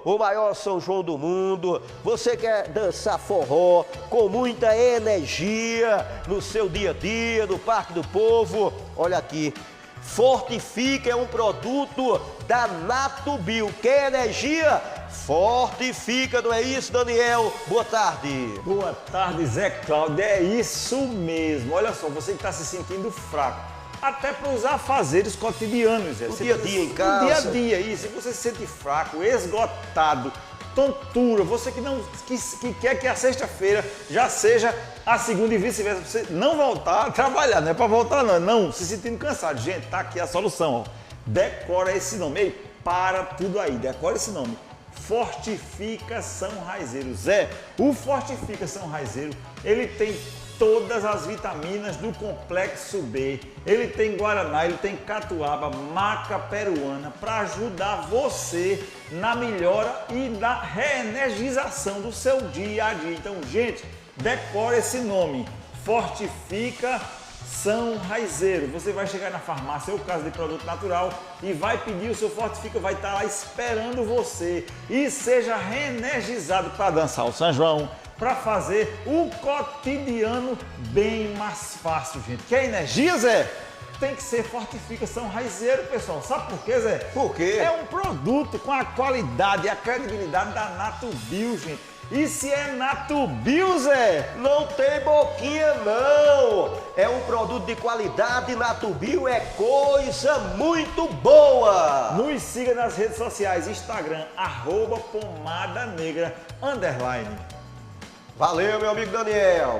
o maior São João do mundo. Você quer dançar forró com muita energia no seu dia a dia, no Parque do Povo? Olha aqui, Fortifica é um produto da Natubio. Quer energia? Fortifica, não é isso, Daniel? Boa tarde. Boa tarde, Zé Cláudio. É isso mesmo. Olha só, você que está se sentindo fraco, até para os afazeres cotidianos, Zé. O dia a dia em casa. O dia a dia, isso. Se você se sente fraco, esgotado, tontura, você que quer que a sexta-feira já seja a segunda e vice-versa, você não voltar a trabalhar, não é para voltar não, se sentindo cansado. Gente, tá aqui a solução, ó. Decora esse nome, ei, para tudo aí, decora esse nome. Fortificação Raizeiro. Zé, o Fortificação Raizeiro, ele tem todas as vitaminas do complexo B. Ele tem guaraná, ele tem catuaba, maca peruana para ajudar você na melhora e na reenergização do seu dia a dia. Então, gente, decore esse nome, Fortificação Raizeiro. Você vai chegar na farmácia ou casa de produto natural e vai pedir o seu Fortifica, vai estar lá esperando você. E seja reenergizado para dançar o São João, para fazer o cotidiano bem mais fácil, gente. Quer energia, Zé? Tem que ser Fortificação Raizeiro, pessoal. Sabe por quê, Zé? Por quê? É um produto com a qualidade e a credibilidade da Natubio, gente. E se é Natubio, Zé? Não tem boquinha, não. É um produto de qualidade, Natubio é coisa muito boa. Nos siga nas redes sociais, Instagram, @pomadanegra_. Valeu, meu amigo Daniel.